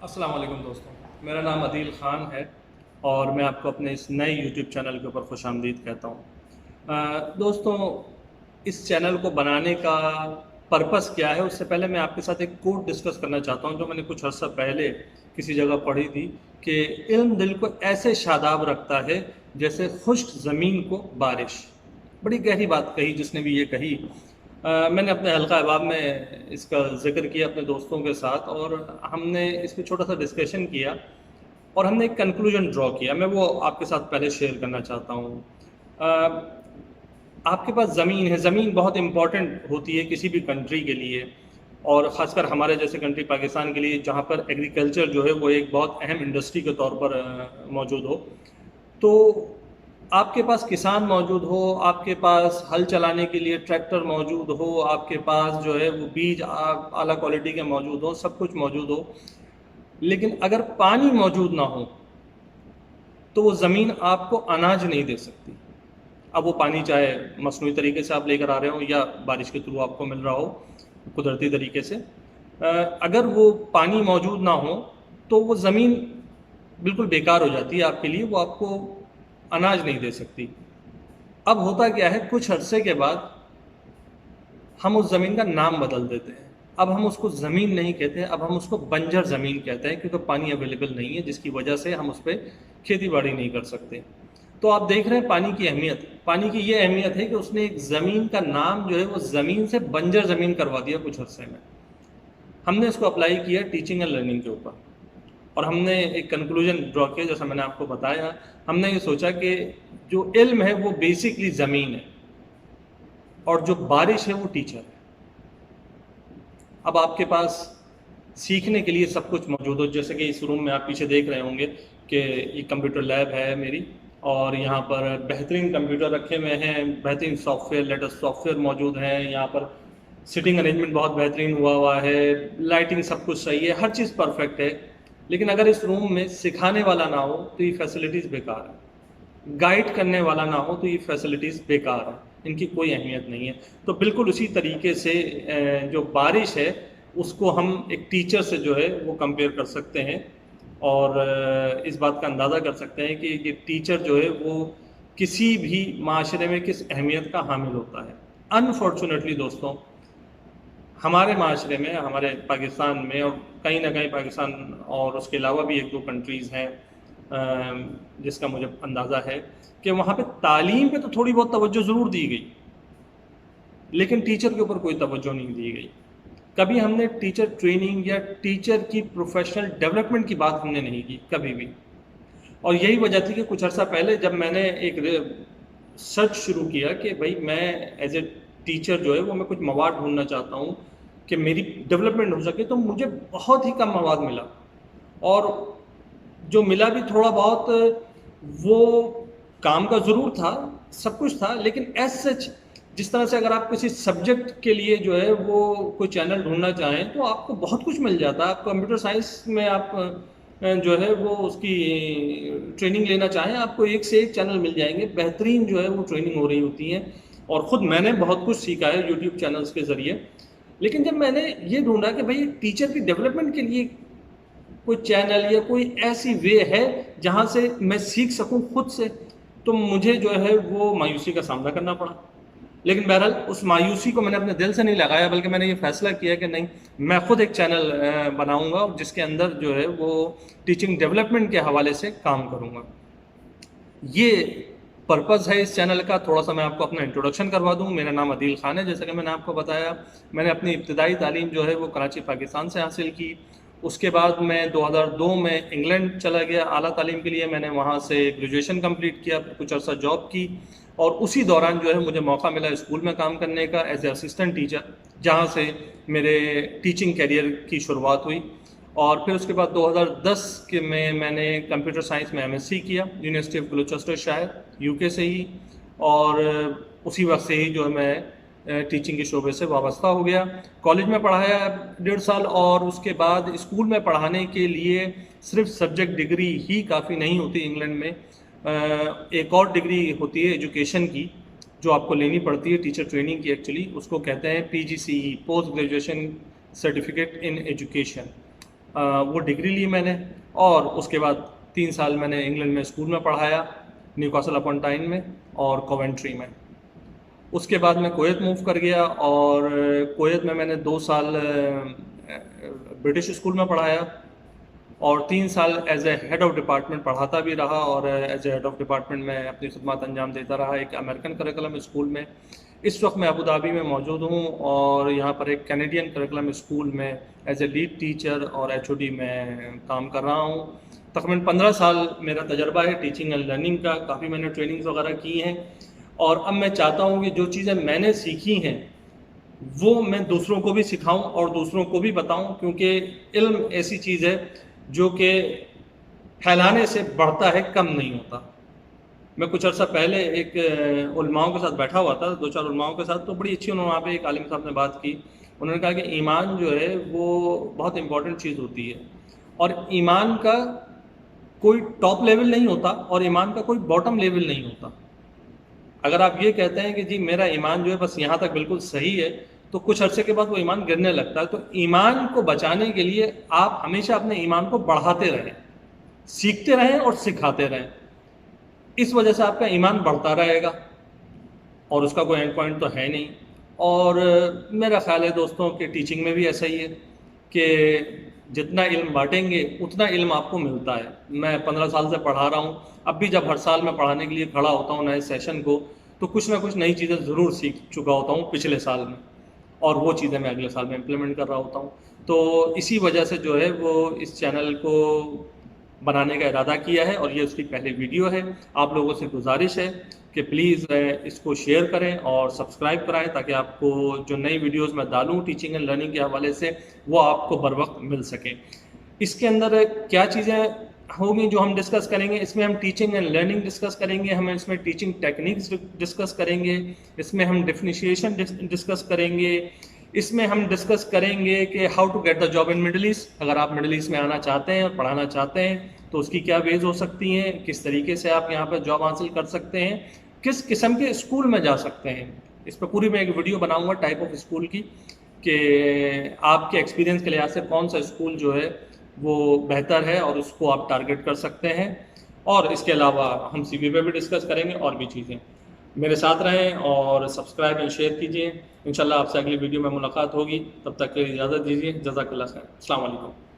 अस्सलाम वालेकुम दोस्तों, मेरा नाम अदील ख़ान है और मैं आपको अपने इस नए यूट्यूब चैनल के ऊपर खुशामदीद कहता हूँ। दोस्तों, इस चैनल को बनाने का पर्पस क्या है, उससे पहले मैं आपके साथ एक कोट डिस्कस करना चाहता हूँ जो मैंने कुछ अर्सा पहले किसी जगह पढ़ी थी कि इल्म दिल को ऐसे शादाब रखता है जैसे खुश्क ज़मीन को बारिश। बड़ी गहरी बात कही जिसने भी ये कही। मैंने अपने हल्का अहबाब में इसका ज़िक्र किया अपने दोस्तों के साथ और हमने इस पे छोटा सा डिस्कशन किया और हमने एक कंक्लूजन ड्रॉ किया। मैं वो आपके साथ पहले शेयर करना चाहता हूँ। आपके पास ज़मीन है, ज़मीन बहुत इम्पॉर्टेंट होती है किसी भी कंट्री के लिए और ख़ासकर हमारे जैसे कंट्री पाकिस्तान के लिए, जहाँ पर एग्रीकल्चर जो है वो एक बहुत अहम इंडस्ट्री के तौर पर मौजूद हो। तो आपके पास किसान मौजूद हो, आपके पास हल चलाने के लिए ट्रैक्टर मौजूद हो, आपके पास जो है वो बीज आला क्वालिटी के मौजूद हो, सब कुछ मौजूद हो, लेकिन अगर पानी मौजूद ना हो तो वो ज़मीन आपको अनाज नहीं दे सकती। अब वो पानी चाहे मसनूई तरीके से आप लेकर आ रहे हो या बारिश के थ्रू आपको मिल रहा हो कुदरती तरीके से, अगर वो पानी मौजूद ना हो तो वो ज़मीन बिल्कुल बेकार हो जाती है आपके लिए, वो आपको अनाज नहीं दे सकती। अब होता क्या है, कुछ अरसे के बाद हम उस ज़मीन का नाम बदल देते हैं। अब हम उसको ज़मीन नहीं कहते, अब हम उसको बंजर ज़मीन कहते हैं, क्योंकि पानी अवेलेबल नहीं है, जिसकी वजह से हम उस पर खेती बाड़ी नहीं कर सकते। तो आप देख रहे हैं पानी की अहमियत। पानी की ये अहमियत है कि उसने एक ज़मीन का नाम जो है वो ज़मीन से बंजर ज़मीन करवा दिया कुछ अरसे में। हमने इसको अप्लाई किया टीचिंग एंड लर्निंग के ऊपर और हमने एक कंक्लूजन ड्रॉ किया, जैसा मैंने आपको बताया। हमने ये सोचा कि जो इल्म है वो बेसिकली ज़मीन है और जो बारिश है वो टीचर है। अब आपके पास सीखने के लिए सब कुछ मौजूद हो, जैसे कि इस रूम में आप पीछे देख रहे होंगे कि ये कंप्यूटर लैब है मेरी और यहाँ पर बेहतरीन कंप्यूटर रखे हुए हैं, बेहतरीन सॉफ्टवेयर, लेटेस्ट सॉफ्टवेयर मौजूद हैं। यहाँ पर सिटिंग अरेंजमेंट बहुत बेहतरीन हुआ है, लाइटिंग सब कुछ सही है, हर चीज़ परफेक्ट है। लेकिन अगर इस रूम में सिखाने वाला ना हो तो ये फैसिलिटीज़ बेकार है, गाइड करने वाला ना हो तो ये फैसिलिटीज़ बेकार है, इनकी कोई अहमियत नहीं है। तो बिल्कुल उसी तरीके से जो बारिश है उसको हम एक टीचर से जो है वो कंपेयर कर सकते हैं और इस बात का अंदाज़ा कर सकते हैं कि ये टीचर जो है वो किसी भी माशरे में किस अहमियत का हामिल होता है। अनफॉर्चुनेटली दोस्तों, हमारे माशरे में, हमारे पाकिस्तान में और कहीं ना कहीं पाकिस्तान और उसके अलावा भी एक दो कंट्रीज़ हैं जिसका मुझे अंदाज़ा है कि वहाँ पे तालीम पे तो थोड़ी बहुत तवज्जो ज़रूर दी गई, लेकिन टीचर के ऊपर कोई तवज्जो नहीं दी गई। कभी हमने टीचर ट्रेनिंग या टीचर की प्रोफेशनल डेवलपमेंट की बात हमने नहीं की कभी भी। और यही वजह थी कि कुछ अर्सा पहले जब मैंने एक सर्च शुरू किया कि भाई मैं एज ए टीचर जो है वो मैं कुछ मवाद ढूंढना चाहता हूँ कि मेरी डेवलपमेंट हो सके, तो मुझे बहुत ही कम मवाद मिला और जो मिला भी थोड़ा बहुत वो काम का ज़रूर था, सब कुछ था, लेकिन एज सच जिस तरह से अगर आप किसी सब्जेक्ट के लिए जो है वो कोई चैनल ढूंढना चाहें तो आपको बहुत कुछ मिल जाता है। आप कंप्यूटर साइंस में आप जो है वो उसकी ट्रेनिंग लेना चाहें, आपको एक से एक चैनल मिल जाएंगे, बेहतरीन जो है वो ट्रेनिंग हो रही होती है और ख़ुद मैंने बहुत कुछ सीखा है यूट्यूब चैनल्स के ज़रिए। लेकिन जब मैंने ये ढूंढा कि भाई टीचर की डेवलपमेंट के लिए कोई चैनल या कोई ऐसी वे है जहाँ से मैं सीख सकूँ खुद से, तो मुझे जो है वो मायूसी का सामना करना पड़ा। लेकिन बहरहाल उस मायूसी को मैंने अपने दिल से नहीं लगाया, बल्कि मैंने ये फैसला किया कि नहीं, मैं ख़ुद एक चैनल बनाऊंगा जिसके अंदर जो है वो टीचिंग डेवलपमेंट के हवाले से काम करूंगा। ये पर्पज़ है इस चैनल का। थोड़ा सा मैं आपको अपना इंट्रोडक्शन करवा दूं। मेरा नाम अदील ख़ान है, जैसा कि मैंने आपको बताया। मैंने अपनी इब्तदाई तालीम जो है वो कराची पाकिस्तान से हासिल की। उसके बाद मैं 2002 में इंग्लैंड चला गया आला तालीम के लिए। मैंने वहाँ से ग्रेजुएशन कंप्लीट किया, फिर कुछ अर्सा जॉब की और उसी दौरान जो है मुझे मौका मिला स्कूल में काम करने का एज ए असिस्टेंट टीचर, जहाँ से मेरे टीचिंग कैरियर की शुरुआत हुई। और फिर उसके बाद 2010 के में मैंने कंप्यूटर साइंस में एमएससी किया यूनिवर्सिटी ऑफ बलूचिस्तान यूके से ही, और उसी वक्त से ही जो है मैं टीचिंग के शोबे से वाबस्ता हो गया। कॉलेज में पढ़ाया 1.5 साल और उसके बाद स्कूल में पढ़ाने के लिए सिर्फ सब्जेक्ट डिग्री ही काफ़ी नहीं होती इंग्लैंड में। एक और डिग्री होती है एजुकेशन की जो आपको लेनी पड़ती है टीचर ट्रेनिंग की, एक्चुअली उसको कहते हैं PGCE, post graduation certificate in education. وہ ڈگری لی میں نے، اور اس کے بعد 3 سال میں نے انگلینڈ میں اسکول میں پڑھایا، نیو کاسل اپن ٹائن میں اور کوونٹری میں۔ اس کے بعد میں کویت موو کر گیا، اور کویت میں نے 2 سال برٹش اسکول میں پڑھایا، اور 3 سال as a head of department پڑھاتا بھی رہا، اور as a head of department میں اپنی خدمات انجام دیتا رہا ایک امریکن کریکلم اسکول میں۔ اس وقت میں ابو دھابی میں موجود ہوں، اور یہاں پر ایک کینیڈین کریکلم اسکول میں ایز اے لیڈ ٹیچر اور HOD میں کام کر رہا ہوں۔ تقریباً 15 سال میرا تجربہ ہے ٹیچنگ اینڈ لرننگ کا، کافی میں نے ٹریننگز وغیرہ کی ہیں، اور اب میں چاہتا ہوں کہ جو چیزیں میں نے سیکھی ہیں وہ میں دوسروں کو بھی سکھاؤں اور دوسروں کو بھی بتاؤں، کیونکہ علم ایسی چیز ہے جو کہ پھیلانے سے بڑھتا ہے، کم نہیں ہوتا۔ میں کچھ عرصہ پہلے ایک علماؤں کے ساتھ بیٹھا ہوا تھا، 2-4 علماؤں کے ساتھ، تو بڑی اچھی انہوں نے وہاں پہ ایک عالم صاحب نے بات کی۔ انہوں نے کہا کہ ایمان جو ہے وہ بہت امپورٹنٹ چیز ہوتی ہے، اور ایمان کا کوئی ٹاپ لیول نہیں ہوتا اور ایمان کا کوئی باٹم لیول نہیں ہوتا۔ اگر آپ یہ کہتے ہیں کہ جی میرا ایمان جو ہے بس یہاں تک بالکل صحیح ہے، تو کچھ عرصے کے بعد وہ ایمان گرنے لگتا ہے۔ تو ایمان کو بچانے کے لیے آپ ہمیشہ اپنے ایمان کو بڑھاتے رہیں، سیکھتے رہیں اور سکھاتے رہیں، اس وجہ سے آپ کا ایمان بڑھتا رہے گا، اور اس کا کوئی اینڈ پوائنٹ تو ہے نہیں۔ اور میرا خیال ہے دوستوں کہ ٹیچنگ میں بھی ایسا ہی ہے کہ جتنا علم بانٹیں گے اتنا علم آپ کو ملتا ہے۔ میں 15 سال سے پڑھا رہا ہوں، اب بھی جب ہر سال میں پڑھانے کے لیے کھڑا ہوتا ہوں نئے سیشن کو، تو کچھ نہ کچھ نئی چیزیں ضرور سیکھ چکا ہوتا ہوں پچھلے سال میں، اور وہ چیزیں میں اگلے سال میں امپلیمنٹ کر رہا ہوتا ہوں۔ تو اسی وجہ سے جو ہے وہ اس چینل کو بنانے کا ارادہ کیا ہے، اور یہ اس کی پہلی ویڈیو ہے۔ آپ لوگوں سے گزارش ہے کہ پلیز اس کو شیئر کریں اور سبسکرائب کرائیں، تاکہ آپ کو جو نئی ویڈیوز میں ڈالوں ٹیچنگ اینڈ لرننگ کے حوالے سے وہ آپ کو بر وقت مل سکیں۔ اس کے اندر کیا چیزیں ہوگی جو ہم ڈسکس کریں گے؟ اس میں ہم ٹیچنگ اینڈ لرننگ ڈسکس کریں گے، ہم اس میں ٹیچنگ ٹیکنیکس ڈسکس کریں گے، اس میں ہم ڈیفینیشن ڈسکس کریں گے، اس میں ہم ڈسکس کریں گے کہ how to get the job in Middle East. اگر آپ مڈل ایسٹ میں آنا چاہتے ہیں اور پڑھانا چاہتے ہیں تو اس کی کیا ویز ہو سکتی ہیں، کس طریقے سے آپ یہاں پہ جاب حاصل کر سکتے ہیں، کس قسم کے اسکول میں جا سکتے ہیں۔ اس پہ پوری میں ایک ویڈیو بناؤں گا ٹائپ آف اسکول کی، کہ آپ کے ایکسپیرینس کے لحاظ سے کون سا اسکول جو ہے وہ بہتر ہے اور اس کو آپ ٹارگٹ کر سکتے ہیں۔ اور اس کے علاوہ ہم CV پہ بھی ڈسکس کریں گے اور بھی چیزیں۔ میرے ساتھ رہیں اور سبسکرائب اینڈ شیئر کیجیے۔ انشاءاللہ آپ سے اگلی ویڈیو میں ملاقات ہوگی، تب تک کے لیے اجازت دیجیے۔ جزاک اللہ خیر، السلام علیکم۔